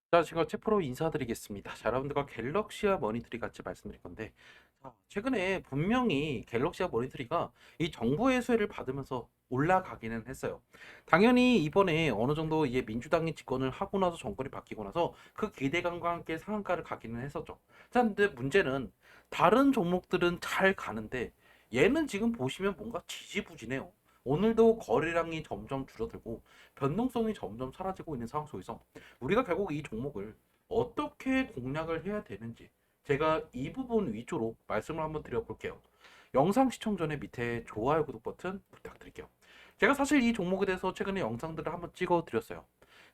자, 제가 최프로 인사드리겠습니다. 자, 여러분들과 갤럭시아 머니터리 같이 말씀드릴 건데, 자, 최근에 분명히 갤럭시아 머니터리가 이 정부의 수혜를 받으면서 올라가기는 했어요. 당연히 이번에 어느 정도 이제 민주당이 집권을 하고 나서 정권이 바뀌고 나서 그 기대감과 함께 상한가를 가기는 했었죠. 자, 근데 문제는 다른 종목들은 잘 가는데 얘는 지금 보시면 뭔가 지지부진해요. 오늘도 거래량이 점점 줄어들고 변동성이 점점 사라지고 있는 상황 속에서 우리가 결국 이 종목을 어떻게 공략을 해야 되는지 제가 이 부분 위주로 말씀을 한번 드려볼게요. 영상 시청 전에 밑에 좋아요, 구독 버튼 부탁드릴게요. 제가 사실 이 종목에 대해서 최근에 영상들을 한번 찍어 드렸어요.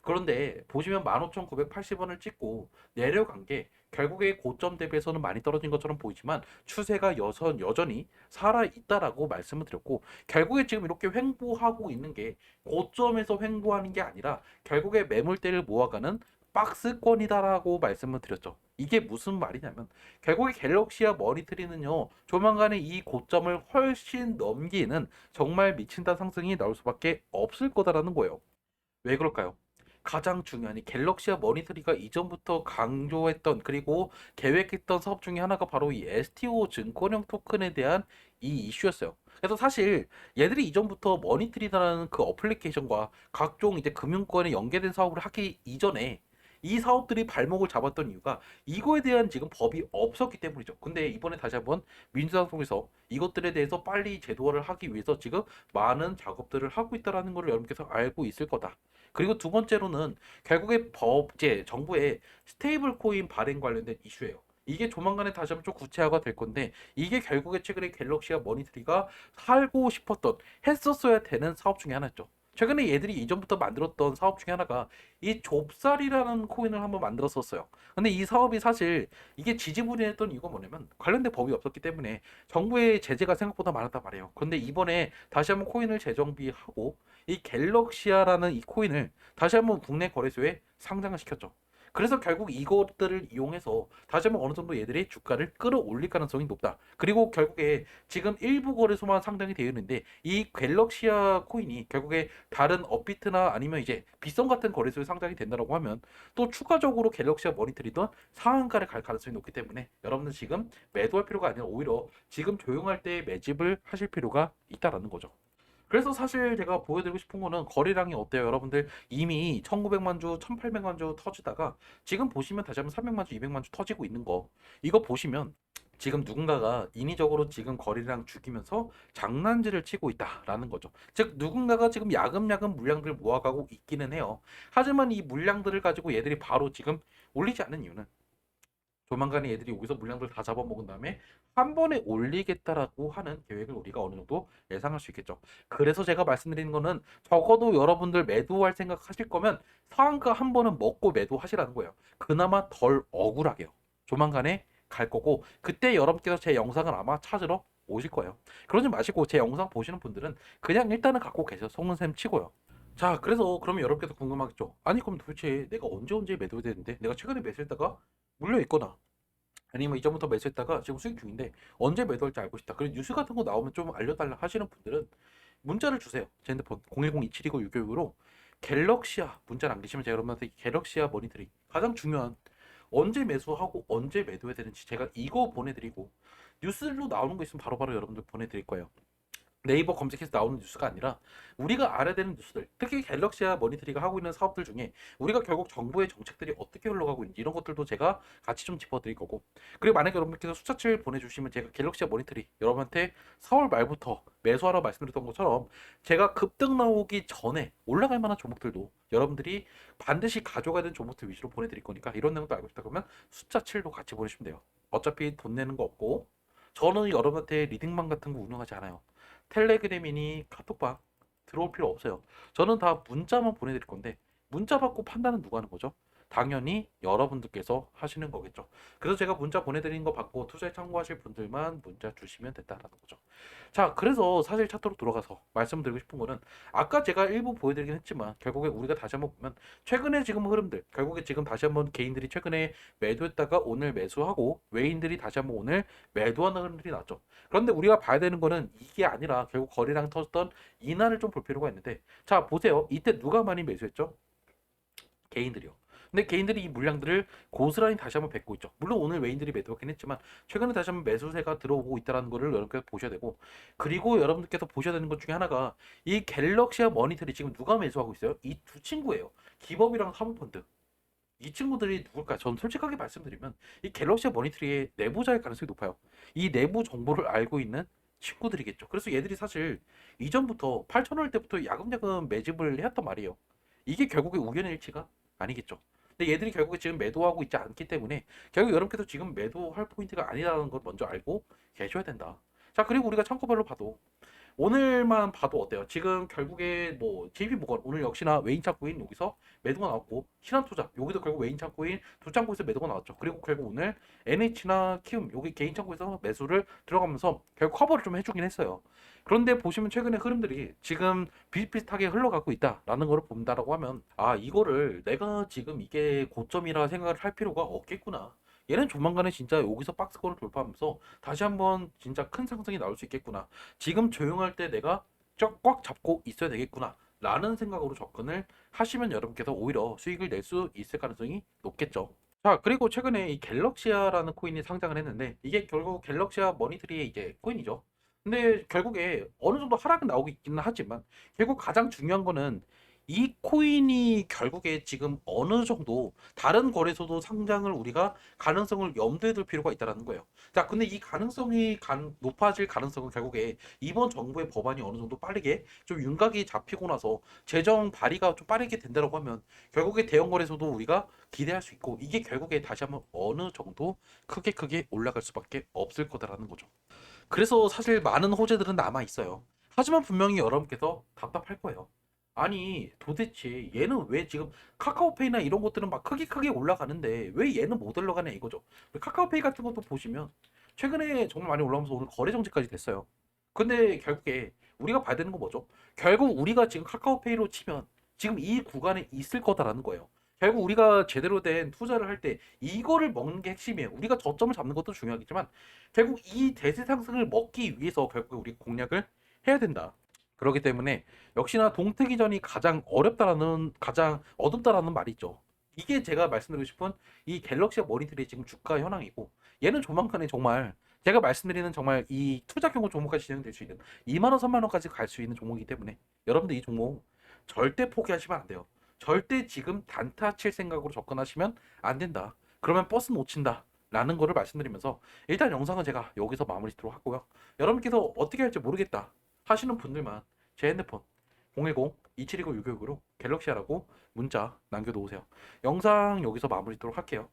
그런데 보시면 15,980원을 찍고 내려간 게 결국에 고점 대비해서는 많이 떨어진 것처럼 보이지만 추세가 여전히 살아있다라고 말씀을 드렸고, 결국에 지금 이렇게 횡보하고 있는 게 고점에서 횡보하는 게 아니라 결국에 매물대를 모아가는 박스권이다라고 말씀을 드렸죠. 이게 무슨 말이냐면 결국에 갤럭시와 머니트리는요, 조만간에 이 고점을 훨씬 넘기는 정말 미친다 상승이 나올 수밖에 없을 거다라는 거예요. 왜 그럴까요? 가장 중요한 이 갤럭시와 머니터리가 이전부터 강조했던, 그리고 계획했던 사업 중에 하나가 바로 이 STO 증권형 토큰에 대한 이 이슈였어요. 그래서 사실 얘들이 이전부터 머니터리라는 그 어플리케이션과 각종 이제 금융권에 연계된 사업을 하기 이전에 이 사업들이 발목을 잡았던 이유가 이거에 대한 지금 법이 없었기 때문이죠. 근데 이번에 다시 한번 민주당 통해서 이것들에 대해서 빨리 제도화를 하기 위해서 지금 많은 작업들을 하고 있다는 걸 여러분께서 알고 있을 거다. 그리고 두 번째로는 결국에 이제 정부의 스테이블 코인 발행 관련된 이슈예요. 이게 조만간에 다시 한번 좀 구체화가 될 건데, 이게 결국에 최근에 갤럭시와 머니트리가 살고 싶었던, 했었어야 되는 사업 중에 하나였죠. 최근에 얘들이 이전부터 만들었던 사업 중에 하나가 이 좁쌀이라는 코인을 한번 만들었었어요. 근데 이 사업이 사실 이게 지지부진했던 이유가 뭐냐면 관련된 법이 없었기 때문에 정부의 제재가 생각보다 많았단 말이에요. 그런데 이번에 다시 한번 코인을 재정비하고 이 갤럭시아라는 이 코인을 다시 한번 국내 거래소에 상장을 시켰죠. 그래서 결국 이것들을 이용해서 다시 한번 어느 정도 얘들이 주가를 끌어올릴 가능성이 높다. 그리고 결국에 지금 일부 거래소만 상장이 되어 있는데 이 갤럭시아 코인이 결국에 다른 업비트나 아니면 이제 비썸 같은 거래소에 상장이 된다고 하면 또 추가적으로 갤럭시아 머니터리던 상한가를 갈 가능성이 높기 때문에 여러분들 지금 매도할 필요가 아니라 오히려 지금 조용할 때 매집을 하실 필요가 있다라는 거죠. 그래서 사실 제가 보여드리고 싶은 거는 거래량이 어때요? 여러분들 이미 1900만 주, 1800만 주 터지다가 지금 보시면 다시 한번 300만 주, 200만 주 터지고 있는 거. 이거 보시면 지금 누군가가 인위적으로 지금 거래량 죽이면서 장난질을 치고 있다라는 거죠. 즉 누군가가 지금 야금야금 물량들 모아가고 있기는 해요. 하지만 이 물량들을 가지고 얘들이 바로 지금 올리지 않는 이유는 조만간에 얘들이 여기서 물량들 다 잡아먹은 다음에 한 번에 올리겠다라고 하는 계획을 우리가 어느 정도 예상할 수 있겠죠. 그래서 제가 말씀드리는 거는 적어도 여러분들 매도할 생각 하실 거면 상한가 한 번은 먹고 매도하시라는 거예요. 그나마 덜 억울하게요. 조만간에 갈 거고 그때 여러분께서 제 영상을 아마 찾으러 오실 거예요. 그러지 마시고 제 영상 보시는 분들은 그냥 일단은 갖고 계세요. 속는 셈 치고요. 자, 그래서 그러면 여러분께서 궁금하겠죠. 아니, 그럼 도대체 내가 언제 매도해야 되는데, 내가 최근에 매수했다가 물려 있거나 아니면 이전부터 매수했다가 지금 수익 중인데 언제 매도할지 알고 싶다. 그리고 뉴스 같은 거 나오면 좀 알려달라 하시는 분들은 문자를 주세요. 제 핸드폰 010-2729-699로 갤럭시아 문자 남기시면 제가 여러분한테 갤럭시아 머니터링 가장 중요한 언제 매수하고 언제 매도해야 되는지 제가 이거 보내드리고, 뉴스로 나오는 거 있으면 바로바로 여러분들 보내드릴 거예요. 네이버 검색해서 나오는 뉴스가 아니라 우리가 알아야 되는 뉴스들, 특히 갤럭시와 머니터리가 하고 있는 사업들 중에 우리가 결국 정부의 정책들이 어떻게 흘러가고 있는지 이런 것들도 제가 같이 좀 짚어드릴 거고, 그리고 만약에 여러분께서 숫자치를 보내주시면 제가 갤럭시와 머니터리 여러분한테 4월 말부터 매수하라고 말씀드렸던 것처럼 제가 급등 나오기 전에 올라갈 만한 종목들도 여러분들이 반드시 가져가야 되는 종목들 위주로 보내드릴 거니까 이런 내용도 알고 싶다 그러면 숫자 7도 같이 보내주시면 돼요. 어차피 돈 내는 거 없고 저는 여러분한테 리딩방 같은 거 운영하지 않아요. 텔레그램이니 카톡방 들어올 필요 없어요. 저는 다 문자만 보내드릴 건데 문자 받고 판단은 누가 하는 거죠? 당연히 여러분들께서 하시는 거겠죠. 그래서 제가 문자 보내드리는 거 받고 투자에 참고하실 분들만 문자 주시면 된다라는 거죠. 자, 그래서 사실 차트로 돌아가서 말씀드리고 싶은 거는 아까 제가 일부 보여드리긴 했지만 결국에 우리가 다시 한번 보면 최근에 지금 흐름들, 결국에 지금 다시 한번 개인들이 최근에 매도했다가 오늘 매수하고 외인들이 다시 한번 오늘 매도하는 흐름들이 나왔죠. 그런데 우리가 봐야 되는 거는 이게 아니라 결국 거래량 터졌던 이날을 좀 볼 필요가 있는데, 자 보세요. 이때 누가 많이 매수했죠? 개인들이요. 근데 개인들이 이 물량들을 고스란히 다시 한번 뱉고 있죠. 물론 오늘 외인들이 매도하긴 했지만 최근에 다시 한번 매수세가 들어오고 있다는 거를 여러분께서 보셔야 되고, 그리고 여러분들께서 보셔야 되는 것 중에 하나가 이 갤럭시와 머니터리 지금 누가 매수하고 있어요? 이 두 친구예요. 기법이랑 사모펀드. 이 친구들이 누굴까? 전 솔직하게 말씀드리면 이 갤럭시와 머니터리의 내부자일 가능성이 높아요. 이 내부 정보를 알고 있는 친구들이겠죠. 그래서 얘들이 사실 이전부터 8,000원 때부터 야금야금 매집을 해왔단 말이에요. 이게 결국에 우연의 일치가 아니겠죠. 근데 얘들이 결국에 지금 매도하고 있지 않기 때문에 결국 여러분께서 지금 매도할 포인트가 아니라는 걸 먼저 알고 계셔야 된다. 자, 그리고 우리가 창고별로 봐도 오늘만 봐도 어때요? 지금 결국에 뭐 JP모건 오늘 역시나 외인 창구인 여기서 매도가 나왔고, 신한투자 여기도 결국 외인 창구인 두 창구에서 매도가 나왔죠. 그리고 결국 오늘 NH나 키움 여기 개인 창구에서 매수를 들어가면서 결국 커버를 좀 해주긴 했어요. 그런데 보시면 최근의 흐름들이 지금 비슷비슷하게 흘러가고 있다라는 걸 본다라고 하면, 아, 이거를 내가 지금 이게 고점이라 생각을 할 필요가 없겠구나. 얘는 조만간에 진짜 여기서 박스권을 돌파하면서 다시 한번 진짜 큰 상승이 나올 수 있겠구나. 지금 조용할 때 내가 꽉 잡고 있어야 되겠구나. 라는 생각으로 접근을 하시면 여러분께서 오히려 수익을 낼 수 있을 가능성이 높겠죠. 자, 그리고 최근에 이 갤럭시아라는 코인이 상장을 했는데 이게 결국 갤럭시아 머니트리의 이제 코인이죠. 근데 결국에 어느 정도 하락은 나오고 있기는 하지만 결국 가장 중요한 거는 이 코인이 결국에 지금 어느 정도 다른 거래소도 상장을 우리가 가능성을 염두에 둘 필요가 있다는 거예요. 자, 근데 이 가능성이 높아질 가능성은 결국에 이번 정부의 법안이 어느 정도 빠르게 좀 윤곽이 잡히고 나서 재정 발의가 좀 빠르게 된다고 하면 결국에 대형 거래소도 우리가 기대할 수 있고, 이게 결국에 다시 한번 어느 정도 크게 올라갈 수밖에 없을 거다라는 거죠. 그래서 사실 많은 호재들은 남아 있어요. 하지만 분명히 여러분께서 답답할 거예요. 아니, 도대체 얘는 왜 지금 카카오페이나 이런 것들은 막 크게 올라가는데 왜 얘는 못 올라가냐 이거죠. 카카오페이 같은 것도 보시면 최근에 정말 많이 올라오면서 오늘 거래 정지까지 됐어요. 근데 결국에 우리가 봐야 되는 건 뭐죠? 결국 우리가 지금 카카오페이로 치면 지금 이 구간에 있을 거다라는 거예요. 결국 우리가 제대로 된 투자를 할 때 이거를 먹는 게 핵심이에요. 우리가 저점을 잡는 것도 중요하겠지만 결국 이 대세 상승을 먹기 위해서 결국 우리 공략을 해야 된다. 그렇기 때문에 역시나 동태기전이 가장 어렵다라는, 가장 어둡다라는 말이 있죠. 이게 제가 말씀드리고 싶은 이 갤럭시와 머니터리의 지금 주가 현황이고, 얘는 조만간에 정말 제가 말씀드리는 정말 이 투자 경고 종목까지 진행될 수 있는 2만 원, 3만 원까지 갈 수 있는 종목이기 때문에 여러분들 이 종목 절대 포기하시면 안 돼요. 절대 지금 단타 칠 생각으로 접근하시면 안 된다. 그러면 버스 놓친다. 라는 거를 말씀드리면서 일단 영상은 제가 여기서 마무리 짓도록 하고요. 여러분께서 어떻게 할지 모르겠다 하시는 분들만 제 핸드폰 010-2729-666으로 갤럭시아라고 문자 남겨놓으세요. 영상 여기서 마무리 짓도록 할게요.